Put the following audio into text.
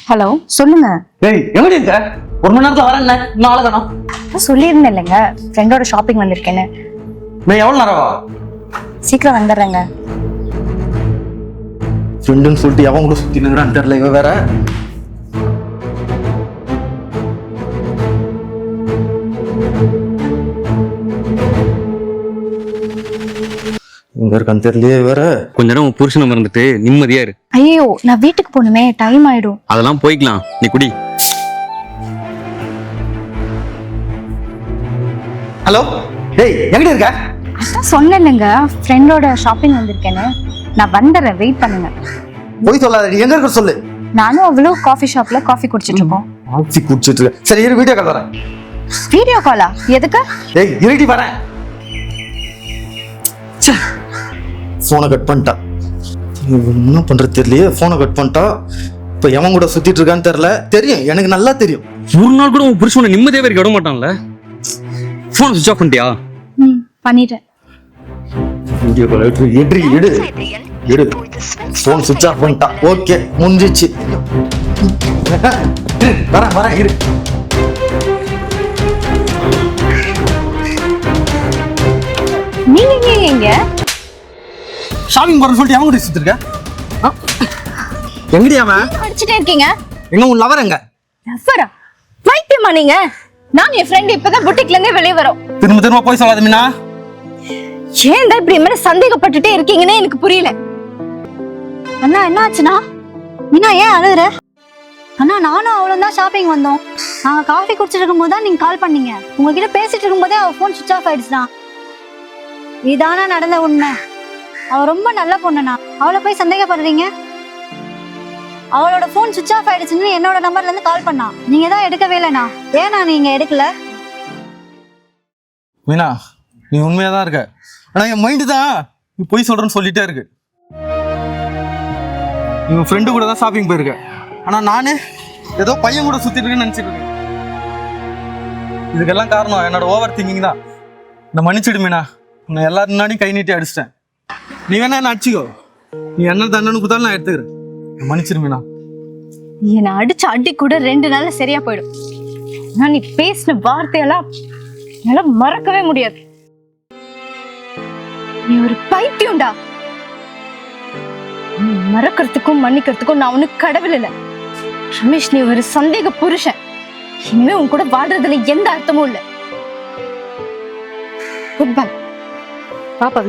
Hello சொல்லுங்க. ஏய் எங்கடி இருக்க? ஒரு மணி நேரத்துல வரேன். இன்னும் ஆள காணோம். சொல்லியிருந்தேன் இல்லைங்க, ஃப்ரெண்டோட ஷாப்பிங் வந்திருக்கேன்னு. நான் எவ்வளவு நேரம் சீக்கிரம் வந்துடுறேங்க. ஃப்ரெண்டுன்னு சொல்லிட்டு எவன் கூட சுத்தி நிற்கிறான்னு தெரியல. இவ வேற இங்க இருக்கான்னு தெரியலையே. வேற கொஞ்ச நேரம் உன் புருஷனை மறந்துட்டு நிம்மதியா இரு. ஐயோ, நான் வீட்டுக்கு போகணுமே, டைம் ஆயிடும். அதெல்லாம் போய்க்கலாம், நீ குடி. ஹலோ. டேய் எங்கடி இருக்க? அதான் சொன்னேன் இல்லைங்க, ஃப்ரெண்டோட ஷாப்பிங் வந்திருக்கேன்னு. நான் வந்துடுறேன், வெயிட் பண்ணுங்க. போய் சொல்லாதடி, எங்க இருக்க சொல்லு. நானும் அவ்வளோ காஃபி ஷாப்ல காஃபி குடிச்சிட்டு இருக்கோம். காஃபி குடிச்சிட்டு இருக்க. சரி இரு, வீடியோ கால் வரேன். வீடியோ காலா? எதுக்கு? டேய் இருடி வரேன். போனை கட் பண்ணிட்டா. என்ன பண்றது தெரியலையே. போனை கட் பண்ணிட்டா. இப்ப எவன் கூட சுத்திட்டு இருக்கான்னு தெரியல. தெரியும், எனக்கு நல்லா தெரியும். ஒரு நாள் கூட உன் புருஷனை நிம்மதியாவே இருக்க விட மாட்டான்ல. போன் சுவிட்ச் ஆஃப் பண்ணிட்டியா? பண்ணிட்டேன். வீடியோ கால் எடு எடு எடு. போன் சுவிட்ச் ஆஃப் பண்ணிட்டா. ஓகே முடிஞ்சிச்சு. வரேன் இரு. நீங்க எங்க ஷாப்பிங் போறேன்னு சொல்லிட்டு எவன் கூட சுத்திட்டு இருக்க? எங்கடி அவன்? அடிச்சுட்டே இருக்கீங்க. எங்க உன் லவர் எங்க? லவ்வரா? பைத்தியமா நீங்க? நான் என் ஃப்ரெண்ட் இப்பதான் புட்டிக்ல இருந்தே வெளியே வரோம். திரும்ப போய் சொல்லாத மீனா. ஏன் தான் இப்படி மேல சந்தேகப்பட்டுட்டே இருக்கீங்கன்னு எனக்கு புரியல. அண்ணா என்ன ஆச்சுண்ணா? மீனா ஏன் அழுகுற? அண்ணா நானும் அவளும் தான் ஷாப்பிங் வந்தோம். நாங்க காஃபி குடிச்சிட்டு இருக்கும்போது தான் நீங்க கால் பண்ணீங்க. உங்ககிட்ட பேசிட்டு இருக்கும்போதே அவ போன் சுவிட்ச் ஆஃப் ஆயிடுச்சுண்ணா. இதானா நடந்த உண்மை. அவ ரொம்ப நல்ல பொண்ணுண்ணா, அவளை போய் சந்தேகப்படுறீங்க? அவளோட போன் சுவிட்ச் ஆஃப் ஆயிடுச்சுன்னு என்னோட நம்பர்ல இருந்து கால் பண்ணா. நீங்க தான் எடுக்கவே இல்லைண்ணா. ஏன்னா நீங்க எடுக்கல? மீனா நீ உண்மையா தான் இருக்க. ஆனா என் மைண்டு தான் நீ பொய் சொல்றேன்னு சொல்லிட்டே இருக்கு. நீ உன் ஃப்ரெண்டு கூட தான் ஷாப்பிங் போயிருக்க. ஆனா நானே ஏதோ பையன் கூட சுத்திட்டு இருக்கேன்னு நினைச்சிட்டு இருக்கேன். இதுக்கெல்லாம் காரணம் என்னோட ஓவர் திங்கிங் தான். இந்த மன்னிச்சிடு மீனா. நான் எல்லாரும் முன்னாடியும் கை நீட்டி அடிச்சிட்டேன். நீ வேணா என்ன அடிச்சுக்கோ. நீ என்ன தண்டனை கொடுத்தாலும் நான் எடுத்துக்கிறேன். மன்னிச்சிடு மீனா. என்னை அடிச்ச அடி கூட 2 நாள்ல சரியா போயிடும். நான் நீ பேசின வார்த்தையெல்லாம் என்னால மறக்கவே முடியாது. நீ ஒரு பைத்தியம்டா. நீ மறக்கிறதுக்கும் மன்னிக்கிறதுக்கும் நான் ஒண்ணு கடவுள் இல்ல ரமேஷ். நீ ஒரு சந்தேக புருஷன். இனிமே உன் கூட வாழ்றதுல எந்த அர்த்தமும் இல்ல. Good bye. பாப்பா.